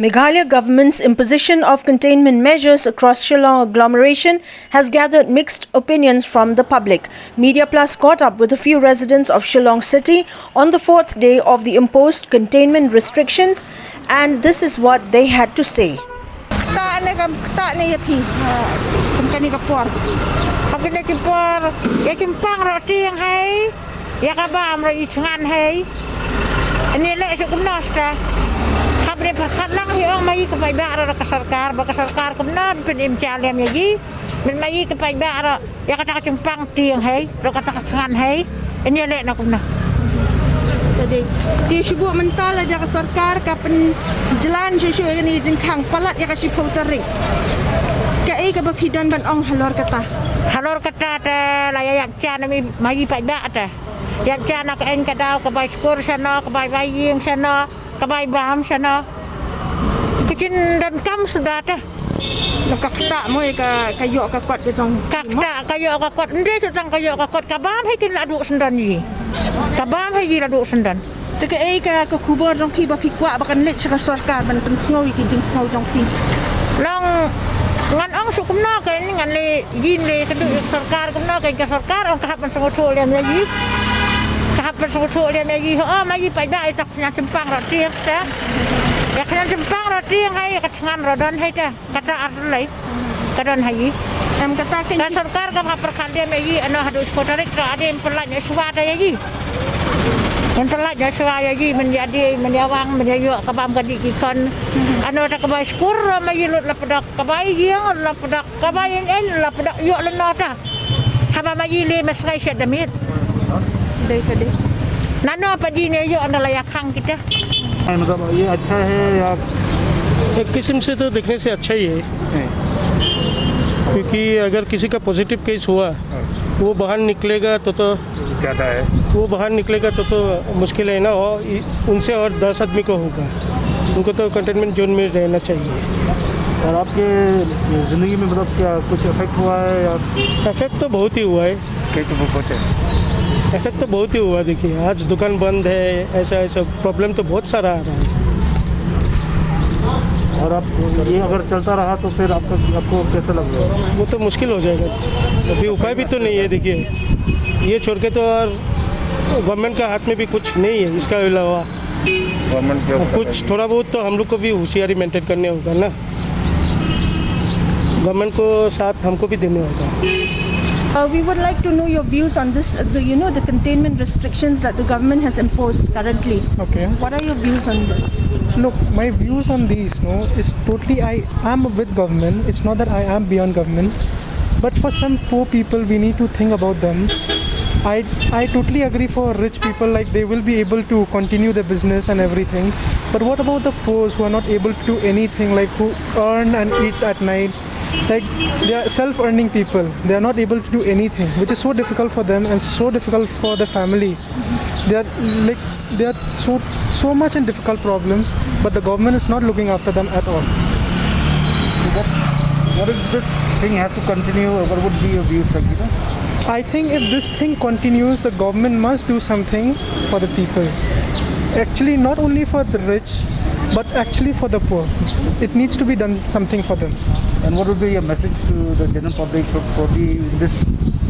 Meghalaya government's imposition of containment measures across Shillong agglomeration has gathered mixed opinions from the public. Media Plus caught up with a few residents of Shillong city on the fourth day of the imposed containment restrictions, and this is what they had to say. Habis berkat lang hiong mai ke pai ba ra ka sarkar kumna pen imchalem yaji men mai ke pai ba ra ya kata cempang tiang hai ro kata ngan hai ini le na kumna jadi di shubu mental aja ke sarkar ka pen jalan shu ini jeng khang palat ya ka shi potering ka ai ka bapidan ban ong halor kata ta la ya chan mai pai ba ta ya chan ka en ka daw ka bai skor sana ka bai ying sana kabai baham sana kecin dan kam sudah dah kakta moi ka kayo ka kot ke jong kakta kayo ka kot ndre tang kayo ka kot kabam hai kin ladu sendan ji kabam hai ji ladu sendan te ka ai ka kubor jong pi ba pi kwa ba kan le cha sarkar ban pen sngow ki jing sngow jong pi long ngan ong sukumna ka ni ngan le yin le ka du sarkar kumna ka sarkar ong ka ban sngow thol le ji kapan suatu dia lagi, magi pada itu kena cempang roti sta, ya kena cempang roti yang hai ketengan rodan hai dah, kata arlai, kadon hai. Kata kan sarkar kan perkalian lagi, anu hadus kotorik ada yang pelajnya suara lagi, yang pelajnya suara lagi menjadi menyawang menjadi kabam kadik ikan, anu tak kabai skur, magi lut lapedak kabai yang lapedak kabai en lapedak yuk lenota, haba magi le masai syadamit. नानो पजी ने जो अंदर खांग किता मतलब ये अच्छा है या एक किस्म से तो देखने से अच्छा ही है क्योंकि अगर किसी का पॉजिटिव केस हुआ वो बाहर निकलेगा तो ज़्यादा है वो बाहर निकलेगा तो मुश्किल है ना और उनसे और 10 आदमी को होगा उनको तो कंटेनमेंट जोन में रहना चाहिए। और आपके ज़िंदगी में मतलब क्या कुछ इफेक्ट हुआ है या इफेक्ट तो बहुत ही हुआ है। कैसे वो होते हैं इफेक्ट तो बहुत ही हुआ, देखिए आज दुकान बंद है, ऐसा प्रॉब्लम तो बहुत सारा आ रहा है। और आप ये अगर चलता रहा तो फिर आपको कैसा लग रहा है? वो तो मुश्किल हो जाएगा, अभी उपाय भी तो नहीं है। देखिए ये छोड़ के तो और गवर्नमेंट का हाथ में भी कुछ नहीं है, इसका अलावा गवर्नमेंट कुछ थोड़ा बहुत तो हम लोग को भी होशियारी मेंटेन करने होगा ना, गवर्नमेंट को साथ हमको भी देने होगा। We would like to know your views on this, the containment restrictions that the government has imposed currently. Okay. What are your views on this? Look, my views on these, is totally I am with government. It's not that I am beyond government, but for some poor people, we need to think about them. I totally agree for rich people, like they will be able to continue their business and everything. But what about the poor who are not able to do anything, like who earn and eat at night? Like they are self-earning people, they are not able to do anything, which is so difficult for them and so difficult for the family. They are so much in difficult problems, but the government is not looking after them at all. What if this thing has to continue? What would be your views, I think if this thing continues, the government must do something for the people. Actually, not only for the rich, but actually for the poor. It needs to be done something for them. And what would be your message to the general public for this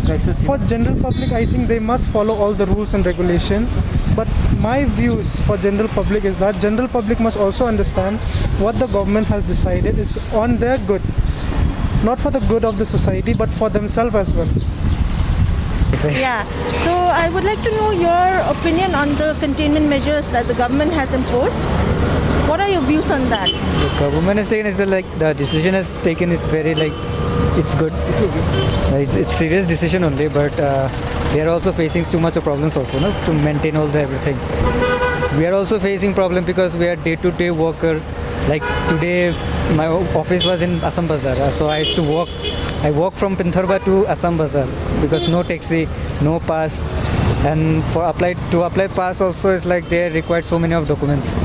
crisis? For general public, I think they must follow all the rules and regulation. But my views for general public is that general public must also understand what the government has decided is on their good. Not for the good of the society, but for themselves as well. Yeah, so I would like to know your opinion on the containment measures that the government has imposed. What are your views on that? The government has taken the decision has taken is very it's good. It's serious decision only, but they are also facing too much of problems also, to maintain all the everything. We are also facing problem because we are day-to-day worker. Like today, my office was in Assam Bazaar, so I used to walk. I walk from Pintharba to Assam Bazaar because no taxi, no pass, and to apply pass also is like they required so many of documents.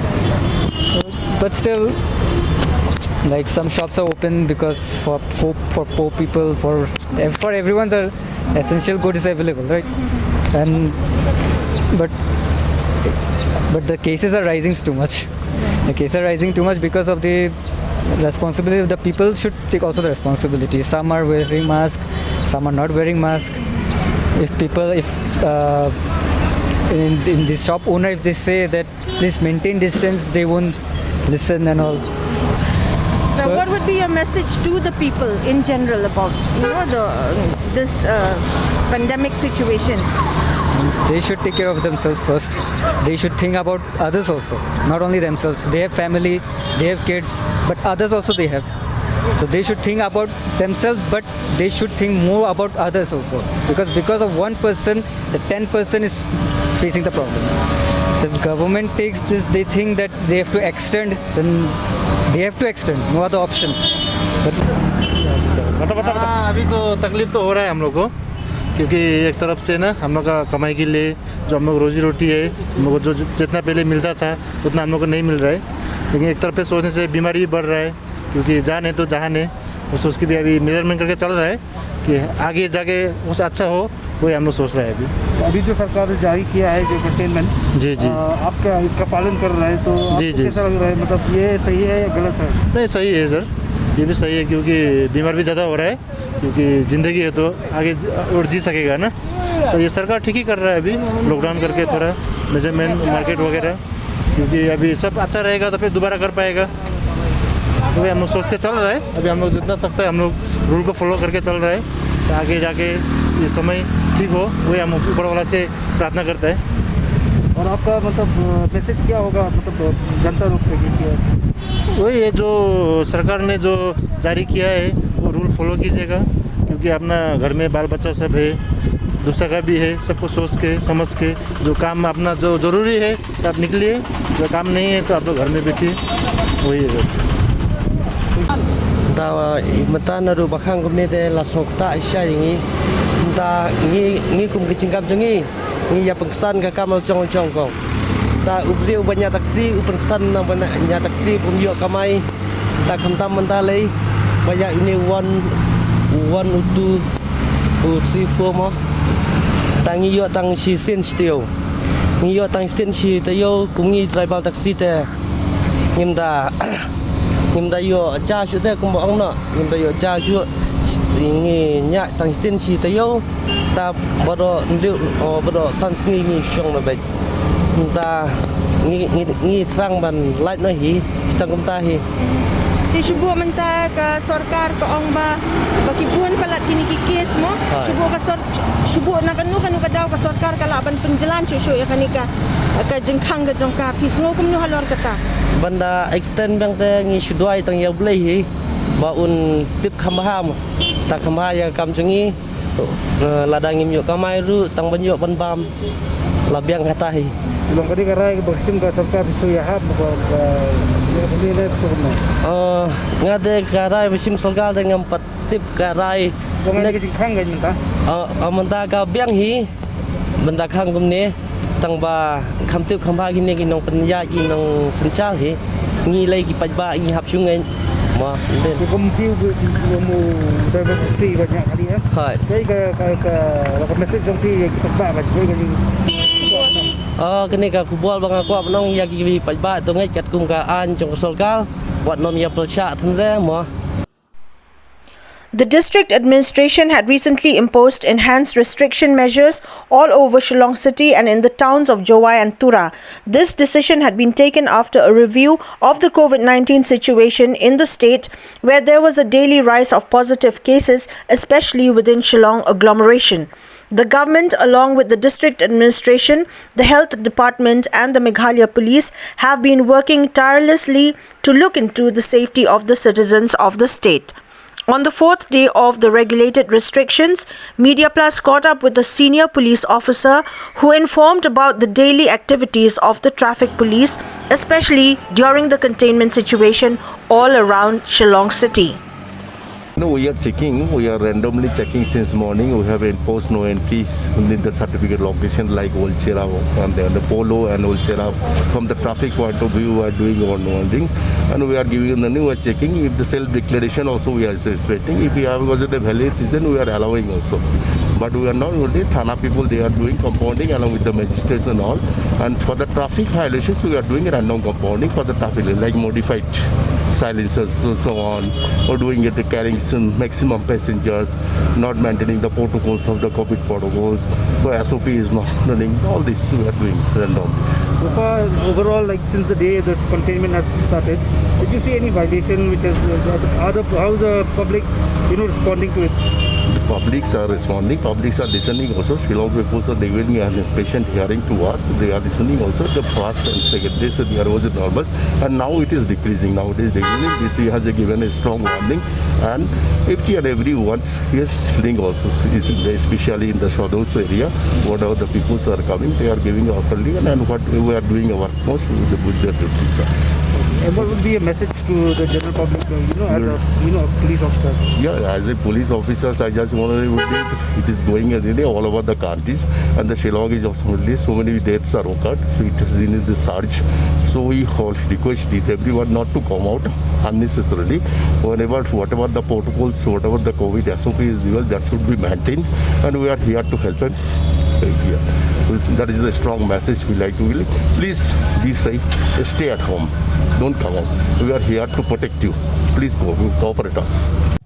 But still, like some shops are open because for poor people, for everyone, the essential good is available, right? And but the cases are rising too much. The cases are rising too much because of the responsibility. The people should take also the responsibility. Some are wearing mask, some are not wearing mask. If in the shop owner, if they say that please maintain distance, they won't listen and all. So what would be your message to the people in general about this pandemic situation? They should take care of themselves first. They should think about others also, not only themselves. They have family, they have kids, but others also they have. So they should think about themselves, but they should think more about others also. Because of one person, the 10% is facing the problem. So if government takes this, they think that they have to extend, then they have to extend. No other option. अभी तो तकलीफ तो हो रहा है हम लोग को, क्योंकि एक तरफ से ना हम लोग का कमाई के लिए जो हम लोग रोजी रोटी है, हम लोग को जो जितना पहले मिलता था उतना हम लोग को नहीं मिल रहा है। लेकिन एक तरफ पे सोचने से बीमारी भी बढ़ रहा है, क्योंकि जान है तो जहान है, उस उसकी भी अभी मेजरमेंट करके चल रहा है कि आगे जाके उस अच्छा हो, वही हम लोग सोच रहे हैं अभी। अभी जो सरकार ने जारी किया है जो कंटेनमेंट, जी जी, आप क्या इसका पालन कर रहे हैं तो जी जी, कैसा लग रहा है? मतलब ये सही है या गलत है? नहीं, सही है सर, ये भी सही है, क्योंकि बीमार भी ज़्यादा हो रहा है, क्योंकि ज़िंदगी है तो आगे और जी सकेगा ना। तो ये सरकार ठीक ही कर रहा है अभी, लॉकडाउन करके थोड़ा मेजरमेंट मार्केट वगैरह, क्योंकि अभी सब अच्छा रहेगा तो फिर दोबारा कर पाएगा। तो हम लोग सोच के चल रहा है, अभी हम लोग जितना सकता है हम लोग रूल को फॉलो करके चल रहा है, तो आगे जाके ये समय ठीक हो, वही हम ऊपर वाला से प्रार्थना करते हैं। और आपका मतलब मैसेज क्या होगा, मतलब जनता लोग से क्या? वही है जो सरकार ने जो जारी किया है वो रूल फॉलो कीजिएगा, क्योंकि अपना घर में बाल बच्चा सब है, दूसरा का भी है, सबको सोच के समझ के जो काम अपना जो ज़रूरी है तो आप निकलिए, जो काम नहीं है तो आप लोग घर में बैठिए, वही है। mata naru bakang kumne te la sokta isya ini ta ngi kum kecingkap jengi ngi ya pengsan ka kamal chong kong ta ubri ubanya taksi upengsan na banyak taksi pum yo kamai ta khamtam manta lei baya ini one utu three four mo tangi yo tang si sen still ngi yo tang sen si te yo kungi driver taksi te nimda yo cha shu te kum ong na nimda yo cha shu ngi nya tang sen si te yo ta bodo ndu bodo san sngi ngi shong na bai ta ngi trang ban light no hi tang kum ta hi Di subuh mentah ke sarkar ke ong ba bakibuan palat kini kikis mo subuh nak kanu ka daw ka sarkar ka laban penjalan susu ya kanika ka jengkang ka jongka pisngo kum nu halor kata banda extend bang te ngi shudwai tang ya blai hi ba un tip khamha mo ta khamha ya kam chungi ladang im yo kamai ru tang ban yo ban bam labiang kata hi belum kadi karai ke baksim ka sarkar su ya hab ngade karai basim sarkar dengan patip karai next khang ga minta amanta ka biang hi banda khang kum ne tang ba kham tip kham ba gi ne gi nong panya gi nong sanchal hi ngi lei gi pajba ngi hap chung ngai ma den kum piu mu diversity banyak kali ya hai kai ka message jong ti ki ba ba kai ga kini ka kubol bang aku nong ya gi pajba to ngai kat kum ka an chong sarkar wat nom ya pelsa thande mo. The district administration had recently imposed enhanced restriction measures all over Shillong city and in the towns of Jowai and Tura. This decision had been taken after a review of the COVID-19 situation in the state, where there was a daily rise of positive cases, especially within Shillong agglomeration. The government, along with the district administration, the health department and the Meghalaya police have been working tirelessly to look into the safety of the citizens of the state. On the fourth day of the regulated restrictions, Media Plus caught up with a senior police officer who informed about the daily activities of the traffic police, especially during the containment situation all around Shillong city. No, we are checking. We are randomly checking since morning. We have imposed no entry in the certificate location like Olchera and the Polo and Olchera. From the traffic point of view, we are doing one thing, and we are giving the new. We are checking if the self-declaration also we are expecting. If we have got a valid reason, we are allowing also. But we are not only Thana people. They are doing compounding along with the magistrates and all. And for the traffic violations, we are doing random compounding for the traffic like modified silencers and so on, or doing it carrying some maximum passengers, not maintaining the protocols of the COVID protocols. So SOP is not running. All this we are doing random. So far, overall, like since the day this containment has started, did you see any violation which has how is the public, responding to it? The publics are responding, publics are listening also. Shillong people are giving a patient hearing to us. They are listening also. The first and second days there was a normal, and now it is decreasing. Now it is decreasing. This has given a strong warning, and each and every once is listening also, especially in the shadows area. Whatever the people are coming, they are giving openly, and what we are doing our most with the duties. And what would be a message to the general public, as a police officer? Yeah, as a police officer, I just want to it is going every day all over the countries, and the Shillong is also so many deaths are occurred, so it is in the surge. So we all request everyone not to come out unnecessarily. Whatever the protocols, whatever the COVID SOP is given, that should be maintained, and we are here to help them. Yeah. That is a strong message we like to give. Please be safe, stay at home, don't come out. We are here to protect you. Please cooperate us.